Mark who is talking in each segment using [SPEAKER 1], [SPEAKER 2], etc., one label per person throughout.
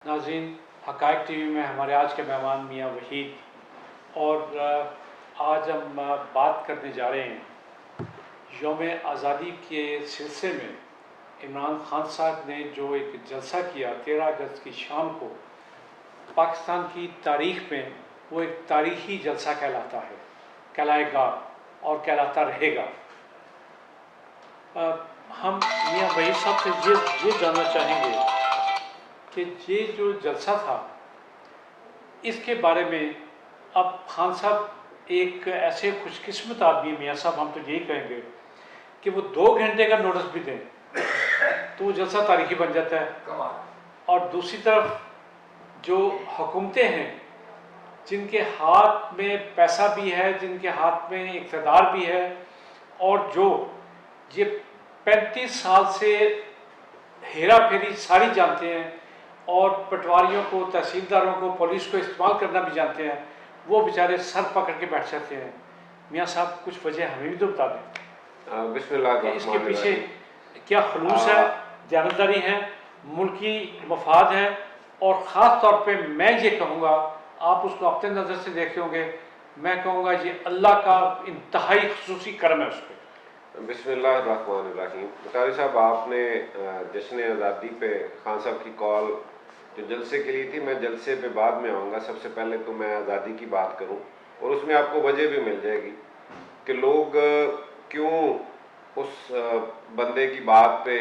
[SPEAKER 1] ناظرین، حقائق T V میں ہمارے آج کے مہمان میاں وحید، اور آج ہم بات کرنے جا رہے ہیں یوم آزادی کے سلسلے میں عمران خان صاحب نے جو ایک جلسہ کیا 13 اگست کی شام کو پاکستان کی تاریخ میں، وہ ایک تاریخی جلسہ کہلاتا ہے، کہلائے گا اور کہلاتا رہے گا۔ ہم میاں وحید صاحب سے یہ جاننا چاہیں گے کہ یہ جو جلسہ تھا، اس کے بارے میں اب خان صاحب ایک ایسے خوش قسمت آدمی ہیں میاں صاحب، ہم تو یہی کہیں گے کہ وہ 2 گھنٹے کا نوٹس بھی دیں تو وہ جلسہ تاریخی بن جاتا ہے۔ اور دوسری طرف جو حکومتیں ہیں، جن کے ہاتھ میں پیسہ بھی ہے، جن کے ہاتھ میں اقتدار بھی ہے، اور جو یہ 35 سال سے ہیرا پھیری ساری جانتے ہیں اور پٹواریوں کو، تحصیلداروں کو، پولیس کو استعمال کرنا بھی جانتے ہیں، وہ بیچارے سر پکڑ کے بیٹھ جاتے ہیں۔ میاں صاحب کچھ وجہ ہمیں بھی تو بتا دیں
[SPEAKER 2] بسم اللہ
[SPEAKER 1] کہ اس کے
[SPEAKER 2] الرحمن
[SPEAKER 1] پیچھے
[SPEAKER 2] الرحیم۔
[SPEAKER 1] کیا خلوص ہے، دیانتداری ہے، ملکی مفاد ہے، اور خاص طور پہ میں یہ کہوں گا، آپ اس کو اپنے نظر سے دیکھتے ہوں گے، میں کہوں گا یہ اللہ کا انتہائی خصوصی کرم ہے اس پہ۔
[SPEAKER 2] بسم اللہ الرحمن الرحیم۔ مطالع صاحب، آپ نے جشن آزادی پہ خان صاحب کی کال جو جلسے کے لیے تھی، میں جلسے پہ بعد میں آؤں گا، سب سے پہلے تو میں آزادی کی بات کروں، اور اس میں آپ کو وجہ بھی مل جائے گی کہ لوگ کیوں اس بندے کی بات پہ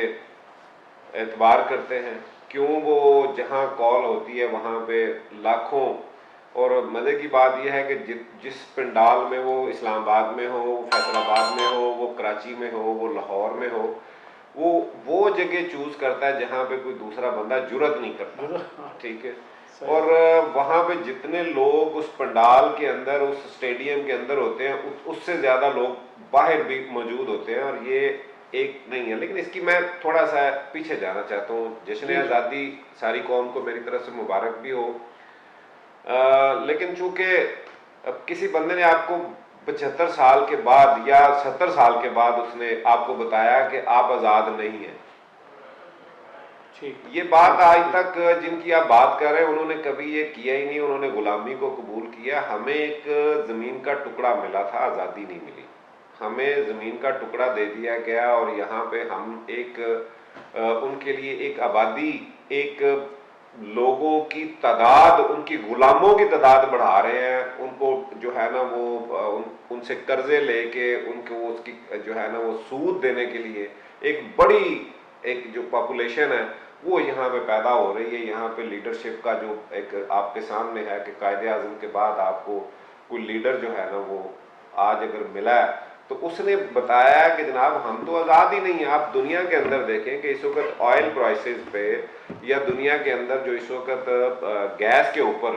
[SPEAKER 2] اعتبار کرتے ہیں، کیوں وہ جہاں کال ہوتی ہے وہاں پہ لاکھوں۔ اور مزے کی بات یہ ہے کہ جس پنڈال میں وہ اسلام آباد میں ہو، وہ فیصل آباد میں ہو، وہ کراچی میں ہو، وہ لاہور میں ہو، وہ جگہ چوز کرتا ہے جہاں پہ کوئی دوسرا بندہ جرت نہیں کرتا، ٹھیک ہے۔ اور وہاں پہ جتنے لوگ اس پنڈال کے اندر، اس اسٹیڈیم کے اندر ہوتے ہیں، اس سے زیادہ لوگ باہر بھی موجود ہوتے ہیں، اور یہ ایک نہیں ہے۔ لیکن اس کی میں تھوڑا سا پیچھے جانا چاہتا ہوں۔ جشن آزادی ساری قوم کو میری طرف سے مبارک بھی ہو، لیکن چونکہ اب کسی بندے نے آپ کو 75 سال کے بعد یا 70 سال کے بعد اس نے آپ کو بتایا کہ آپ آزاد نہیں ہیں، یہ بات آج تک جن کی آپ بات کر رہے ہیں انہوں نے کبھی یہ کیا ہی نہیں، انہوں نے غلامی کو قبول کیا۔ ہمیں ایک زمین کا ٹکڑا ملا تھا، آزادی نہیں ملی، ہمیں زمین کا ٹکڑا دے دیا گیا، اور یہاں پہ ہم ایک ان کے لیے ایک آبادی، ایک لوگوں کی تعداد، ان کی غلاموں کی تعداد بڑھا رہے ہیں، ان کو جو ہے نا وہ ان سے قرضے لے کے ان کو اس کی جو ہے نا وہ سود دینے کے لیے ایک بڑی ایک جو پاپولیشن ہے وہ یہاں پہ پیدا ہو رہی ہے۔ یہاں پہ لیڈرشپ کا جو ایک آپ کے سامنے ہے کہ قائد اعظم کے بعد آپ کو کوئی لیڈر جو ہے نا وہ آج اگر ملا ہے تو اس نے بتایا کہ جناب ہم تو آزاد ہی نہیں ہیں۔ آپ دنیا کے اندر دیکھیں کہ اس وقت آئل پرائسز پہ، یا دنیا کے اندر جو اس وقت گیس کے اوپر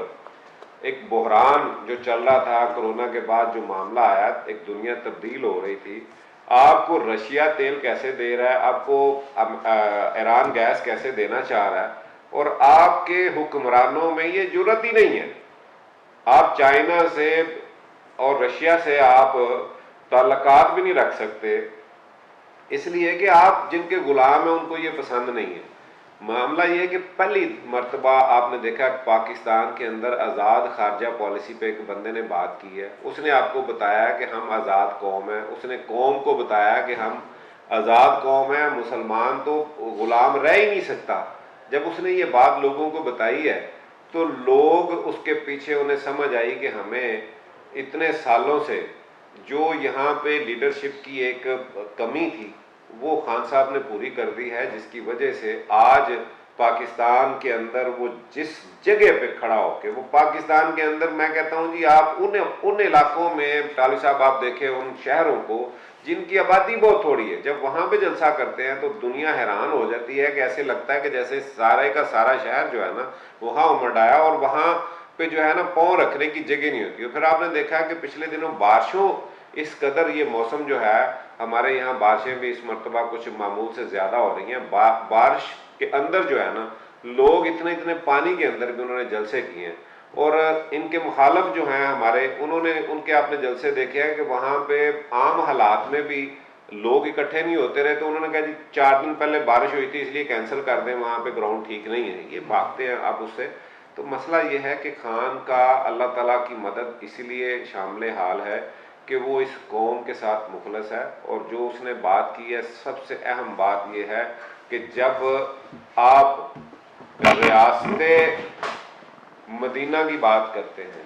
[SPEAKER 2] ایک بحران جو چل رہا تھا، کرونا کے بعد جو معاملہ آیا، ایک دنیا تبدیل ہو رہی تھی، آپ کو رشیا تیل کیسے دے رہا ہے، آپ کو ایران گیس کیسے دینا چاہ رہا ہے، اور آپ کے حکمرانوں میں یہ جرت ہی نہیں ہے۔ آپ چائنا سے اور رشیا سے آپ تعلقات بھی نہیں رکھ سکتے، اس لیے کہ آپ جن کے غلام ہیں ان کو یہ پسند نہیں ہے۔ معاملہ یہ ہے کہ پہلی مرتبہ آپ نے دیکھا پاکستان کے اندر آزاد خارجہ پالیسی پہ ایک بندے نے بات کی ہے، اس نے آپ کو بتایا کہ ہم آزاد قوم ہیں، اس نے قوم کو بتایا کہ ہم آزاد قوم ہیں، مسلمان تو غلام رہ ہی نہیں سکتا۔ جب اس نے یہ بات لوگوں کو بتائی ہے تو لوگ اس کے پیچھے انہیں سمجھ آئی کہ ہمیں اتنے سالوں سے جو یہاں پہ لیڈرشپ کی ایک کمی تھی وہ خان صاحب نے پوری کر دی ہے، جس کی وجہ سے آج پاکستان کے اندر وہ جس جگہ پہ کھڑا ہو کے، وہ پاکستان کے اندر میں کہتا ہوں جی، آپ ان علاقوں میں طالب صاحب آپ دیکھیں ان شہروں کو جن کی آبادی بہت تھوڑی ہے، جب وہاں پہ جلسہ کرتے ہیں تو دنیا حیران ہو جاتی ہے کہ ایسے لگتا ہے کہ جیسے سارے کا سارا شہر جو ہے نا وہاں امڑ آیا، اور وہاں پہ جو ہے نا پاؤں رکھنے کی جگہ نہیں ہوتی ہے۔ پھر آپ نے دیکھا کہ پچھلے دنوں بارشوں اس قدر، یہ موسم جو ہے ہمارے یہاں بارشیں بھی اس مرتبہ کچھ معمول سے زیادہ ہو رہی ہیں، بارش کے اندر جو ہے نا لوگ اتنے پانی کے اندر بھی انہوں نے جلسے کیے ہیں، اور ان کے مخالف جو ہیں ہمارے، انہوں نے ان کے آپ نے جلسے دیکھے ہیں کہ وہاں پہ عام حالات میں بھی لوگ اکٹھے نہیں ہوتے رہے تو انہوں نے کہا جی 4 دن پہلے بارش ہوئی تھی اس لیے کینسل کر دیں، وہاں پہ گراؤنڈ ٹھیک نہیں ہے، یہ بھاگتے ہیں اب اس سے۔ تو مسئلہ یہ ہے کہ خان کا اللہ تعالیٰ کی مدد اسی لیے شامل حال ہے کہ وہ اس قوم کے ساتھ مخلص ہے، اور جو اس نے بات کی ہے سب سے اہم بات یہ ہے کہ جب آپ ریاست مدینہ کی بات کرتے ہیں،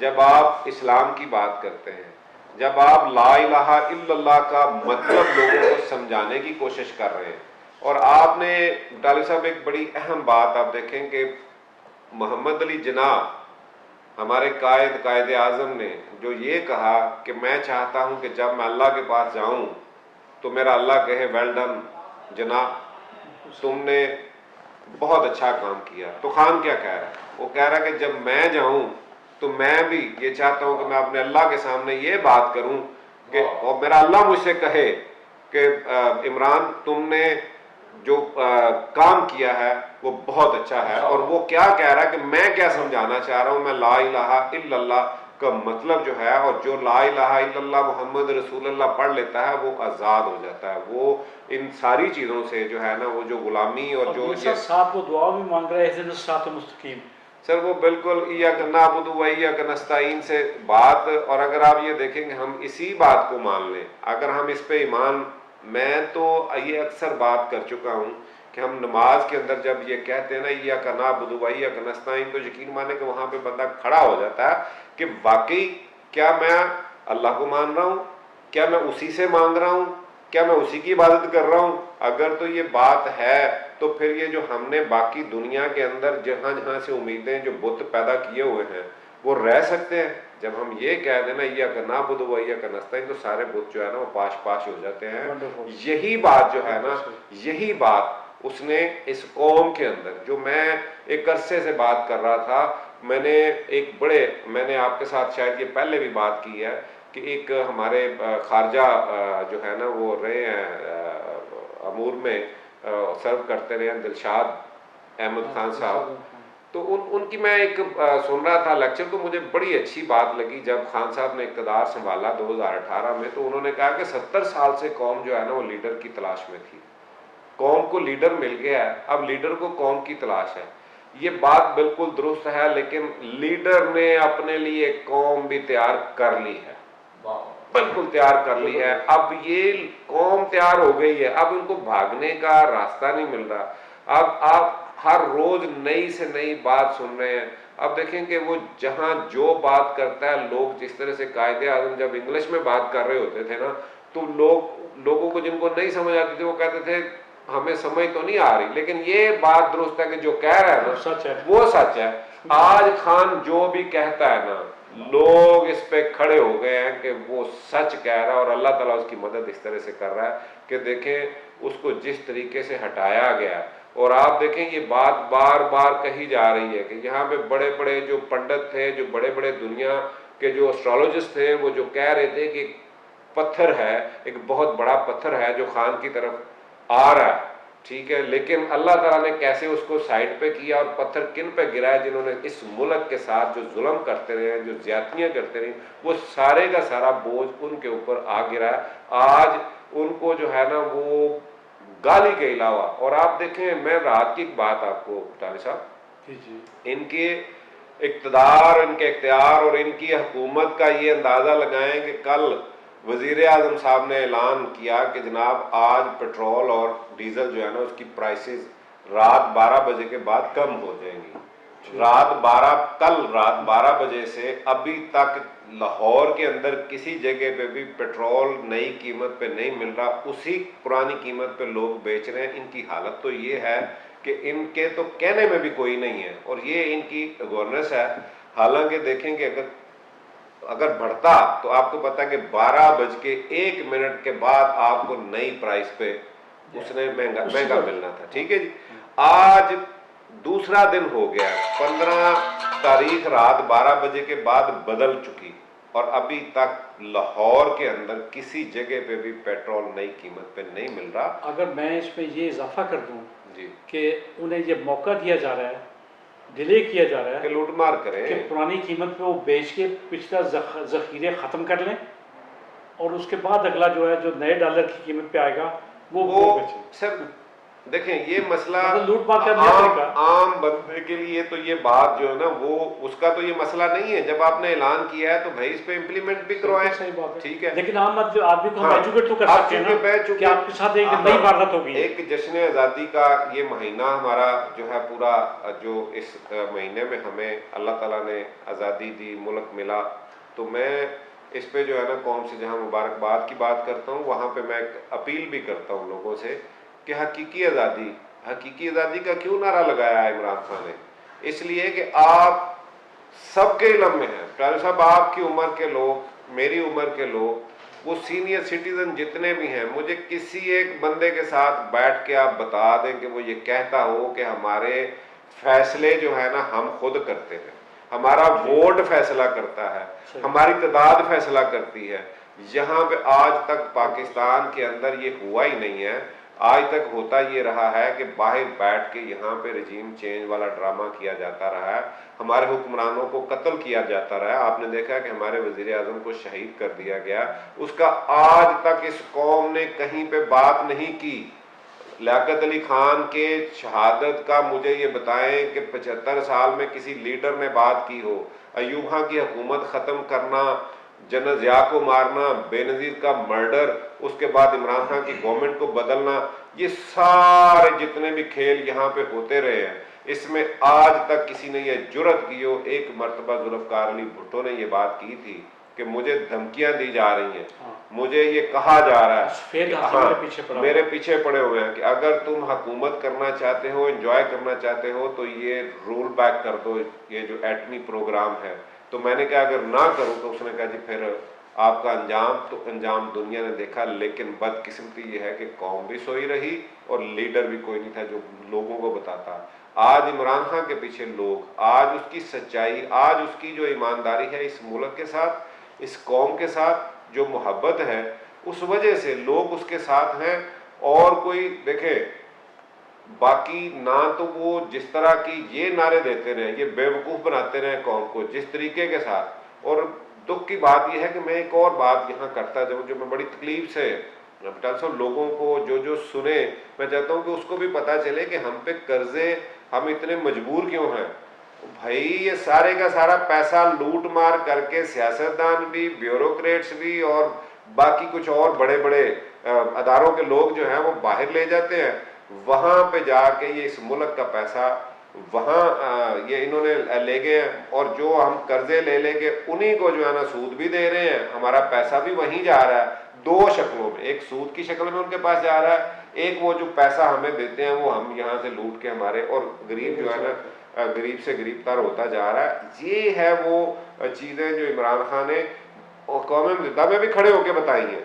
[SPEAKER 2] جب آپ اسلام کی بات کرتے ہیں، جب آپ لا الہ الا اللہ کا مطلب لوگوں کو سمجھانے کی کوشش کر رہے ہیں، اور آپ نے ڈالی صاحب ایک بڑی اہم بات آپ دیکھیں کہ محمد علی جناح ہمارے قائد اعظم نے جو یہ کہا کہ میں چاہتا ہوں کہ جب میں اللہ کے پاس جاؤں تو میرا اللہ کہے ویل ڈن جناح، تم نے بہت اچھا کام کیا۔ تو خان کیا کہہ رہا ہے؟ وہ کہہ رہا ہے کہ جب میں جاؤں تو میں بھی یہ چاہتا ہوں کہ میں اپنے اللہ کے سامنے یہ بات کروں کہ اور میرا اللہ مجھ سے کہے کہ عمران تم نے جو کام کیا ہے وہ بہت اچھا ہے۔ اور وہ کیا کہہ رہا ہے کہ میں کیا سمجھانا چاہ رہا ہوں، میں لا الہ الا اللہ کا مطلب جو ہے، اور جو لا الہ الا اللہ محمد رسول اللہ پڑھ لیتا ہے وہ آزاد ہو جاتا ہے، وہ ان ساری چیزوں سے جو ہے نا، وہ جو غلامی اور جو
[SPEAKER 1] ساتھ وہ دعا بھی مانگ رہے ہیں صراط مستقیم۔
[SPEAKER 2] سر وہ بالکل ایاک نعبد و ایاک نستعین سے بات، اور اگر آپ یہ دیکھیں کہ ہم اسی بات کو مان لیں، اگر ہم اس پہ ایمان، میں تو یہ اکثر بات کر چکا ہوں کہ ہم نماز کے اندر جب یہ کہتے ہیں نا ایاک نعبد و ایاک نستعین، تو یقین مانے کہ وہاں پہ بندہ کھڑا ہو جاتا ہے کہ واقعی کیا میں اللہ کو مان رہا ہوں، کیا میں اسی سے مانگ رہا ہوں، کیا میں اسی کی عبادت کر رہا ہوں؟ اگر تو یہ بات ہے تو پھر یہ جو ہم نے باقی دنیا کے اندر جہاں جہاں سے امیدیں جو بت پیدا کیے ہوئے ہیں وہ رہ سکتے ہیں؟ جب ہم یہ کہہ دیں نا ایاک نعبد و ایاک نستعین، تو سارے بت جو ہے نا وہ پاش پاش ہو جاتے ہیں۔ یہی بات جو ہے نا، یہی بات اس نے اس قوم کے اندر، جو میں ایک عرصے سے بات کر رہا تھا، میں نے آپ کے ساتھ شاید یہ پہلے بھی بات کی ہے کہ ایک ہمارے خارجہ جو ہے نا وہ رہے ہیں امور میں سرو کرتے رہے ہیں، دلشاد احمد خان صاحب، تو ان کی میں ایک سن رہا تھا لیکچر، تو مجھے بڑی اچھی بات لگی جب خان صاحب نے اقتدار سنبھالا 2018 میں، تو انہوں نے کہا کہ 70 سال سے قوم جو ہے نا وہ لیڈر کی تلاش میں تھی، قوم کو لیڈر مل گیا ہے، اب لیڈر کو قوم کی تلاش ہے۔ یہ بات بالکل درست ہے، لیکن لیڈر نے اپنے لیے قوم بھی تیار کر لی ہے، بالکل تیار کر لی ہے۔ اب یہ قوم تیار ہو گئی ہے، اب ان کو بھاگنے کا راستہ نہیں مل رہا۔ اب آپ ہر روز نئی سے نئی بات سن رہے ہیں۔ اب دیکھیں کہ وہ جہاں جو بات کرتا ہے، لوگ جس طرح سے قائد اعظم جب انگلش میں بات کر رہے ہوتے تھے نا، تو لوگوں کو جن کو نہیں سمجھ آتی تھی وہ کہتے تھے ہمیں سمجھ تو نہیں آ رہی، لیکن یہ بات درست ہے کہ جو کہہ رہا ہے نا وہ سچ ہے۔ آج خان جو بھی کہتا ہے نا، لوگ اس پہ کھڑے ہو گئے ہیں کہ وہ سچ کہہ رہا ہے، اور اللہ تعالیٰ اس کی مدد اس طرح سے کر رہا ہے کہ دیکھیں اس کو جس طریقے سے ہٹایا گیا، اور آپ دیکھیں یہ بات بار بار کہی جا رہی ہے کہ یہاں پہ بڑے بڑے جو پنڈت تھے، جو بڑے بڑے دنیا کے جو اسٹرالوجسٹ تھے، وہ جو کہہ رہے تھے کہ پتھر ہے، ایک بہت بڑا پتھر ہے جو خان کی طرف آ رہا ہے، ٹھیک ہے، لیکن اللہ تعالیٰ نے کیسے اس کو سائڈ پہ کیا، اور پتھر کن پہ گرا ہے؟ جنہوں نے اس ملک کے ساتھ جو ظلم کرتے رہے، جو زیادتیاں کرتے رہے، وہ سارے کا سارا بوجھ ان کے اوپر آ گرا ہے۔ آج ان کو جو ہے نا وہ گالی کے علاوہ، اور آپ دیکھیں میں رات کی بات آپ کو ٹالی صاحب، ان کے اقتدار، ان کے اختیار اور ان کی حکومت کا یہ اندازہ لگائیں کہ کل وزیر اعظم صاحب نے اعلان کیا کہ جناب آج پیٹرول اور ڈیزل جو ہے نا اس کی پرائسز رات 12 بجے کے بعد کم ہو جائیں گی۔ کل رات 12 بجے سے ابھی تک لاہور کے اندر کسی جگہ پہ بھی پیٹرول نئی قیمت پہ نہیں مل رہا، اسی پرانی قیمت پہ لوگ بیچ رہے ہیں۔ ان کی حالت تو یہ ہے کہ ان کے تو کہنے میں بھی کوئی نہیں ہے، اور یہ ان کی گورننس ہے۔ حالانکہ دیکھیں کہ اگر بڑھتا تو آپ کو پتا کہ 12:01 کے بعد آپ کو نئی پرائس پہ اس نے مہنگا ملنا تھا، ٹھیک ہے جی۔ آج دوسرا دن ہو گیا، 15 تاریخ رات 12 بجے کے بعد بدل چکی، اور ابھی تک لاہور کے اندر کسی جگہ پہ بھی پیٹرول نئی قیمت پہ نہیں مل رہا۔
[SPEAKER 1] اگر میں اس میں یہ اضافہ کر دوں
[SPEAKER 2] جی
[SPEAKER 1] کہ انہیں یہ موقع دیا جا رہا ہے، ڈیلے کیا جا رہا ہے
[SPEAKER 2] کہ لوٹ مار کریں،
[SPEAKER 1] کہ پرانی قیمت پہ وہ بیچ کے پچھلا ذخیرے ختم کر لیں، اور اس کے بعد اگلا جو ہے جو نئے ڈالر کی قیمت پہ آئے گا وہ بیچیں.
[SPEAKER 2] سر دیکھیں یہ مسئلہ
[SPEAKER 1] مطلب لوٹ مار کا نیا طریقہ.
[SPEAKER 2] عام بندے کے لیے تو یہ بات جو ہے نا وہ اس کا تو یہ مسئلہ نہیں ہے. جب آپ نے اعلان کیا ہے تو بھائی اس پہ امپلیمنٹ بھی کروائیں.
[SPEAKER 1] صحیح بات ہے.
[SPEAKER 2] ٹھیک ہے
[SPEAKER 1] لیکن عام آدمی کو ہم ایجوکیٹ تو کر سکتے ہیں نا کہ آپ کے ساتھ ایک نئی واردات ہوگی.
[SPEAKER 2] ایک جشن آزادی کا یہ مہینہ ہمارا جو ہے پورا جو اس مہینے میں ہمیں اللہ تعالیٰ نے آزادی دی، ملک ملا، تو میں اس پہ جو ہے نا قوم سے جہاں مبارکباد کی بات کرتا ہوں وہاں پہ میں ایک اپیل بھی کرتا ہوں لوگوں سے کہ حقیقی آزادی کا کیوں نعرہ لگایا ہے عمران خان نے؟ اس لیے کہ آپ سب کے علم میں ہیں پیارے صاحب، آپ کی عمر کے لوگ، میری عمر کے لوگ، وہ سینئر سٹیزن جتنے بھی ہیں، مجھے کسی ایک بندے کے ساتھ بیٹھ کے آپ بتا دیں کہ وہ یہ کہتا ہو کہ ہمارے فیصلے جو ہے نا ہم خود کرتے ہیں، ہمارا ووٹ فیصلہ کرتا ہے، ہماری تعداد فیصلہ کرتی ہے. یہاں پہ آج تک پاکستان کے اندر یہ ہوا ہی نہیں ہے. آج تک ہوتا یہ رہا ہے کہ باہر بیٹھ کے یہاں پہ رجیم چینج والا ڈرامہ کیا جاتا رہا ہے، ہمارے حکمرانوں کو قتل کیا جاتا رہا ہے. آپ نے دیکھا کہ ہمارے وزیر اعظم کو شہید کر دیا گیا، اس کا آج تک اس قوم نے کہیں پہ بات نہیں کی. لیاقت علی خان کے شہادت کا مجھے یہ بتائیں کہ 75 سال میں کسی لیڈر نے بات کی ہو؟ ایوب خان کی حکومت ختم کرنا، جنرل ضیاء کو مارنا، بے نظیر کا مرڈر، اس کے بعد عمران خان کی گورنمنٹ کو بدلنا، یہ سارے جتنے بھی کھیل یہاں پہ ہوتے رہے ہیں، اس میں آج تک کسی نے یہ جرت کی ہو؟ ایک مرتبہ ذوالفقار علی بھٹو نے یہ بات کی تھی کہ مجھے دھمکیاں دی جا رہی ہیں، مجھے یہ کہا جا رہا ہے، میرے پیچھے پڑے ہوئے ہیں کہ اگر تم حکومت کرنا چاہتے ہو، انجوائے کرنا چاہتے ہو تو یہ رول بیک کر دو، یہ جو ایٹمی پروگرام ہے. تو میں نے کہا اگر نہ کروں تو اس نے کہا جی پھر آپ کا انجام دنیا نے دیکھا. لیکن بدقسمتی یہ ہے کہ قوم بھی سوئی رہی اور لیڈر بھی کوئی نہیں تھا جو لوگوں کو بتاتا. آج عمران خان کے پیچھے لوگ، آج اس کی سچائی، آج اس کی جو ایمانداری ہے اس ملک کے ساتھ، اس قوم کے ساتھ جو محبت ہے، اس وجہ سے لوگ اس کے ساتھ ہیں. اور کوئی دیکھے باقی نہ تو وہ جس طرح کی یہ نعرے دیتے رہے، یہ بے وقوف بناتے رہے قوم کو جس طریقے کے ساتھ. اور دکھ کی بات یہ ہے کہ میں ایک اور بات یہاں کرتا جو میں بڑی تکلیف سے لوگوں کو جو سنے، میں چاہتا ہوں کہ اس کو بھی پتا چلے کہ ہم پہ قرضے، ہم اتنے مجبور کیوں ہیں. بھائی یہ سارے کا سارا پیسہ لوٹ مار کر کے سیاستدان بھی، بیوروکریٹس بھی، اور باقی کچھ اور بڑے بڑے اداروں کے لوگ جو ہیں وہ باہر لے جاتے ہیں. وہاں پہ جا کے یہ اس ملک کا پیسہ وہاں یہ انہوں نے لے گئے ہیں، اور جو ہم قرضے لے کے انہی کو جو ہے نا سود بھی دے رہے ہیں. ہمارا پیسہ بھی وہیں جا رہا ہے دو شکلوں میں، ایک سود کی شکل میں ان کے پاس جا رہا ہے، ایک وہ جو پیسہ ہمیں دیتے ہیں وہ ہم یہاں سے لوٹ کے ہمارے، اور غریب جو ہے نا غریب سے غریب تر ہوتا جا رہا ہے. یہ ہے وہ چیزیں جو عمران خان نے قوم متحدہ میں بھی کھڑے ہو کے بتائی ہیں.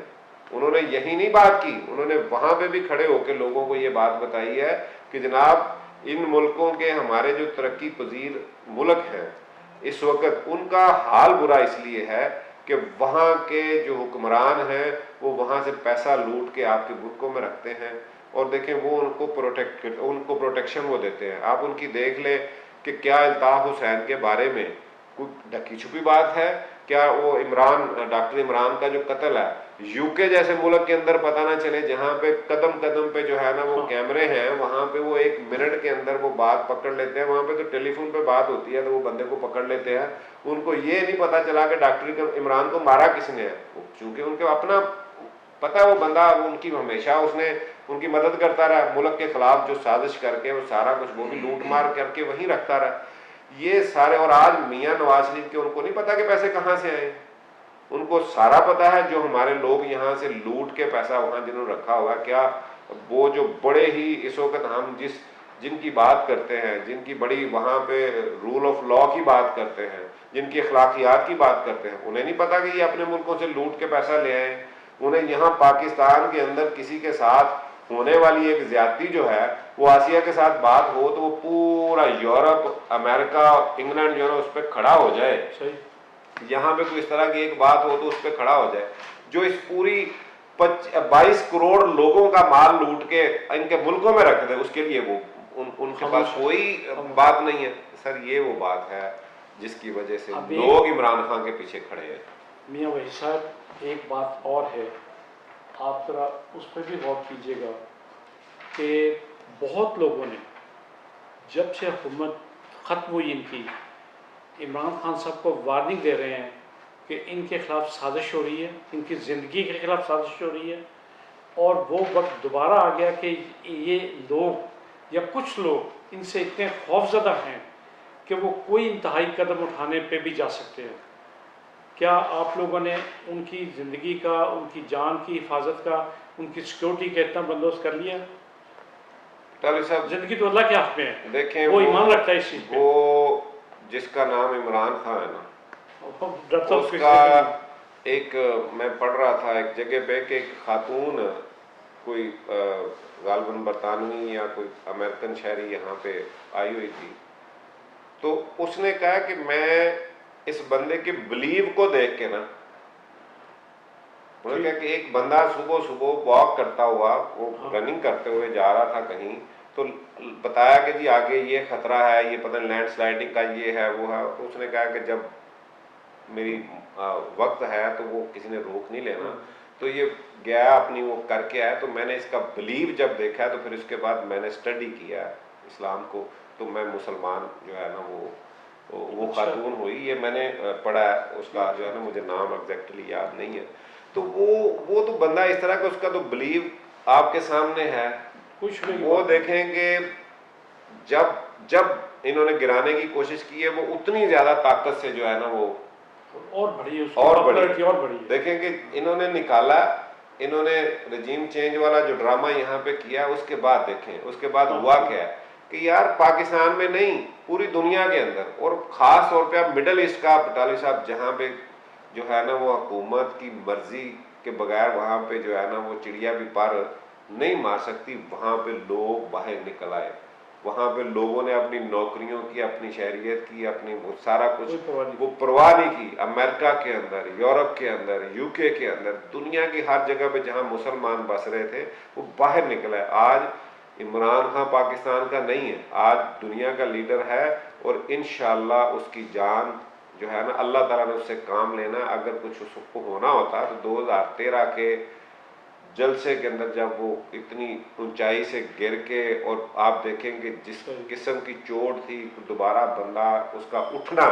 [SPEAKER 2] انہوں نے یہی نہیں بات کی، انہوں نے وہاں پہ بھی کھڑے ہو کے لوگوں کو یہ بات بتائی ہے کہ جناب ان ملکوں کے، ہمارے جو ترقی پذیر ملک ہیں اس وقت، ان کا حال برا اس لیے ہے کہ وہاں کے جو حکمران ہیں وہ وہاں سے پیسہ لوٹ کے آپ کے ملکوں میں رکھتے ہیں. اور دیکھیں وہ ان کو پروٹیکشن وہ دیتے ہیں. آپ ان کی دیکھ لیں کہ کیا الطاف حسین کے بارے میں کوئی ڈھکی چھپی بات ہے؟ کیا وہ ڈاکٹر عمران کا جو قتل ہے، یو کے جیسے ملک کے اندر پتہ نہ چلے جہاں پہ قدم قدم پہ جو ہے نا وہ کیمرے ہیں، وہاں پہ وہ 1 منٹ کے اندر وہ بات پکڑ لیتے ہیں. وہاں پہ تو ٹیلی فون پہ بات ہوتی ہے تو وہ بندے کو پکڑ لیتے ہیں. ان کو یہ نہیں پتا چلا کہ ڈاکٹر عمران کو مارا کس نے ہے، چونکہ ان کو اپنا پتہ ہے وہ بندہ ان کی ہمیشہ اس نے ان کی مدد کرتا رہا، ملک کے خلاف جو سازش کر کے وہ سارا کچھ وہ بھی لوٹ مار کر کے وہیں رکھتا رہا. یہ سارے، اور آج میاں نواز شریف کے ان کو نہیں پتا کہ پیسے کہاں سے آئے، ان کو سارا پتا ہے جو ہمارے لوگ یہاں سے لوٹ کے پیسہ وہاں جنہوں نے رکھا ہوا. کیا وہ جو بڑے ہی اس وقت ہم جن کی بات کرتے ہیں، جن کی بڑی وہاں پہ رول آف لا کی بات کرتے ہیں، جن کی اخلاقیات کی بات کرتے ہیں، انہیں نہیں پتا کہ یہ اپنے ملکوں سے لوٹ کے پیسہ لے آئے. انہیں یہاں پاکستان کے اندر کسی کے ساتھ ہونے والی ایک زیادتی جو ہے، وہ آسیہ کے ساتھ بات ہو تو وہ پورا یورپ، امریکہ، انگلینڈ جو ہے اس پہ کھڑا ہو جائے. یہاں پہ کوئی اس طرح کی ایک بات ہو تو اس پہ کھڑا ہو جائے. جو اس پوری 22 کروڑ لوگوں کا مال لوٹ کے ان کے ملکوں میں رکھ دے، اس کے لیے وہ ان کے پاس کوئی بات نہیں ہے. سر یہ وہ بات ہے جس کی وجہ سے لوگ عمران خان کے پیچھے کھڑے ہیں.
[SPEAKER 1] میاں وحید صاحب ایک بات اور ہے، آپ ذرا اس پہ بھی غور کیجیے گا کہ بہت لوگوں نے جب سے حکومت ختم ہوئی ان کی، عمران خان صاحب کو وارننگ دے رہے ہیں کہ ان کے خلاف سازش ہو رہی ہے، ان کی زندگی کے خلاف سازش ہو رہی ہے، اور وہ وقت دوبارہ آ گیا کہ یہ لوگ یا کچھ لوگ ان سے اتنے خوفزدہ ہیں کہ وہ کوئی انتہائی قدم اٹھانے پہ بھی جا سکتے ہیں۔ کیا آپ لوگوں نے ان کی زندگی کا، ان کی جان کی حفاظت کا، ان کی سیکورٹی کا اتنا بندوبست کر لیا؟
[SPEAKER 2] طالب صاحب
[SPEAKER 1] زندگی تو اللہ کے ہاتھ میں ہے،
[SPEAKER 2] دیکھیں
[SPEAKER 1] وہ ایمان رکھتا ہے اس چیز پہ،
[SPEAKER 2] وہ جس کا نام عمران خان ہے نا،
[SPEAKER 1] ڈرتا
[SPEAKER 2] اس
[SPEAKER 1] کسی
[SPEAKER 2] کا
[SPEAKER 1] سے نہیں۔
[SPEAKER 2] ایک میں پڑھ رہا تھا ایک جگہ پہ کہ ایک خاتون کوئی غالباً برطانوی یا کوئی امریکن شہری یہاں پہ آئی ہوئی تھی، تو اس نے کہا کہ میں اس بندے کے بلیو کو دیکھ کے نا، انہوں نے کہا کہ ایک بندہ صبح واک کرتا ہوا، وہ رننگ کرتے ہوئے جا رہا تھا کہیں، تو بتایا کہ جی آگے یہ خطرہ ہے، یہ پتہ نہیں لینڈ سلائڈنگ کا یہ ہے وہ ہے، تو اس نے کہا کہ جب میری وقت ہے تو وہ کسی نے روک نہیں لینا، تو یہ گیا اپنی وہ کر کے آیا، تو میں نے اس کا بلیو جب دیکھا تو پھر اس کے بعد میں نے اسٹڈی کیا اسلام کو، تو میں مسلمان جو ہے نا وہ خاتون ہوئی، یہ میں نے پڑھا ہے، اس کا جو ہے نا مجھے نام ایگزیکٹلی یاد نہیں ہے، تو وہ تو بندہ اس طرح کا اس کا تو بلیو آپ کے سامنے ہے،
[SPEAKER 1] کچھ نہیں
[SPEAKER 2] وہ دیکھیں کہ جب انہوں نے گرانے کی کوشش کی ہے، وہ اتنی زیادہ طاقت سے جو ہے نا وہ
[SPEAKER 1] اور بڑی ہے، اس کی
[SPEAKER 2] اور
[SPEAKER 1] پاپولرٹی اور بڑی ہے۔
[SPEAKER 2] دیکھیں کہ انہوں نے نکالا، انہوں نے رجیم چینج والا جو ڈرامہ یہاں پہ کیا، اس کے بعد دیکھیں اس کے بعد ہوا کیا ہے کہ یار پاکستان میں نہیں پوری دنیا کے اندر، اور خاص طور پہ اب مڈل ایسٹ کا بٹالی صاحب جہاں پہ جو ہے نا وہ حکومت کی مرضی کے بغیر وہاں پہ جو ہے نا وہ چڑیا بھی پر نہیں مار سکتی، وہاں پہ لوگ باہر نکل آئے، وہاں پہ لوگوں نے اپنی نوکریوں کی، اپنی شہریت کی، اپنی سارا کچھ وہ پرواہ نہیں کی، امریکہ کے اندر، یورپ کے اندر، یو کے اندر، دنیا کی ہر جگہ پہ جہاں مسلمان بس رہے تھے وہ باہر نکلا ہے۔ آج عمران خان پاکستان کا نہیں ہے، آج دنیا کا لیڈر ہے، اور انشاءاللہ اس کی جان جو ہے نا اللہ تعالیٰ نے اس سے کام لینا، اگر کچھ اس کو ہونا ہوتا تو 2013 کے جلسے کے اندر جب وہ اتنی اونچائی سے گر کے، اور آپ دیکھیں کہ جس قسم کی چوٹ تھی، دوبارہ بندہ اس کا اٹھنا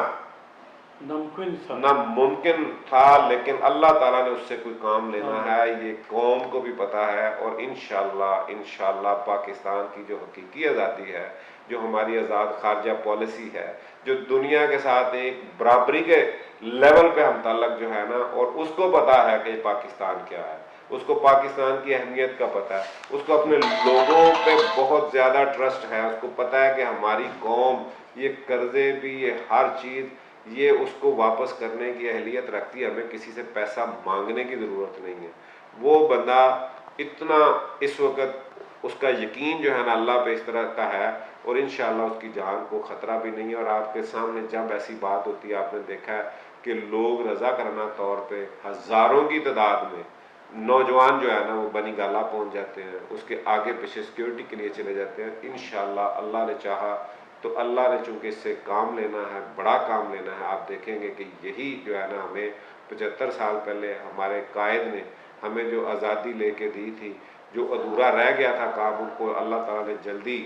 [SPEAKER 2] ناممکن تھا، لیکن اللہ تعالیٰ نے اس سے کوئی کام لینا ہے، یہ قوم کو بھی پتا ہے، اور انشاءاللہ پاکستان کی جو حقیقی آزادی ہے، جو ہماری آزاد خارجہ پالیسی ہے، جو دنیا کے ساتھ ایک برابری کے لیول پہ ہم تعلق جو ہے نا، اور اس کو پتا ہے کہ پاکستان کیا ہے، اس کو پاکستان کی اہمیت کا پتہ ہے، اس کو اپنے لوگوں پہ بہت زیادہ ٹرسٹ ہے، اس کو پتہ ہے کہ ہماری قوم یہ قرضے بھی، یہ ہر چیز یہ اس کو واپس کرنے کی اہلیت رکھتی ہے، ہمیں کسی سے پیسہ مانگنے کی ضرورت نہیں ہے۔ وہ بندہ اتنا اس وقت اس کا یقین جو ہے نا اللہ پہ اس طرح کا ہے، اور انشاءاللہ اس کی جان کو خطرہ بھی نہیں ہے، اور آپ کے سامنے جب ایسی بات ہوتی ہے، آپ نے دیکھا ہے کہ لوگ رضا کرنا طور پہ ہزاروں کی تعداد میں نوجوان جو ہے نا وہ بنی گالا پہنچ جاتے ہیں، اس کے آگے پیچھے سیکیورٹی کے لیے چلے جاتے ہیں۔ انشاءاللہ اللہ نے چاہا تو اللہ نے چونکہ اس سے کام لینا ہے، بڑا کام لینا ہے، آپ دیکھیں گے کہ یہی جو ہے نا ہمیں 75 سال پہلے ہمارے قائد نے ہمیں جو آزادی لے کے دی تھی، جو ادھورا رہ گیا تھا کام، ان کو اللہ تعالیٰ نے جلدی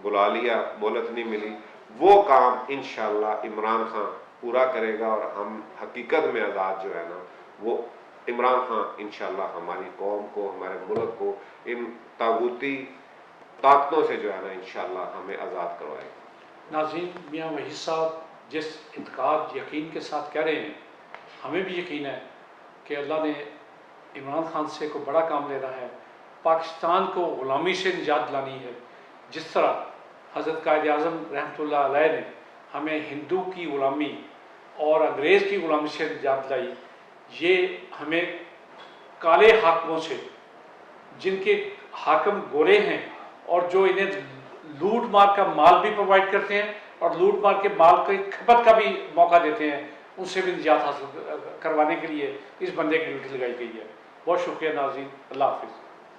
[SPEAKER 2] بلا لیا، مہلت نہیں ملی، وہ کام انشاءاللہ عمران خان پورا کرے گا، اور ہم حقیقت میں آزاد جو ہے نا وہ عمران خان انشاءاللہ ہماری قوم کو، ہمارے ملک کو ان طاغوتی طاقتوں سے جو ہے نا انشاءاللہ ہمیں آزاد کروائے گا۔
[SPEAKER 1] ناظرین، میاں وحید صاحب جس اعتقاد یقین کے ساتھ کہہ رہے ہیں، ہمیں بھی یقین ہے کہ اللہ نے عمران خان سے کو بڑا کام لینا ہے، پاکستان کو غلامی سے نجات دلانی ہے، جس طرح حضرت قائد اعظم رحمۃ اللہ علیہ نے ہمیں ہندو کی غلامی اور انگریز کی غلامی سے نجات دلائی، یہ ہمیں کالے حاکموں سے، جن کے حاکم گورے ہیں اور جو انہیں لوٹ مار کا مال بھی پرووائڈ کرتے ہیں اور لوٹ مار کے مال کی کھپت کا بھی موقع دیتے ہیں، ان سے بھی نجات حاصل کروانے کے لیے اس بندے کی ڈیوٹی لگائی گئی ہے۔ بہت شکریہ ناظرین، اللہ حافظ۔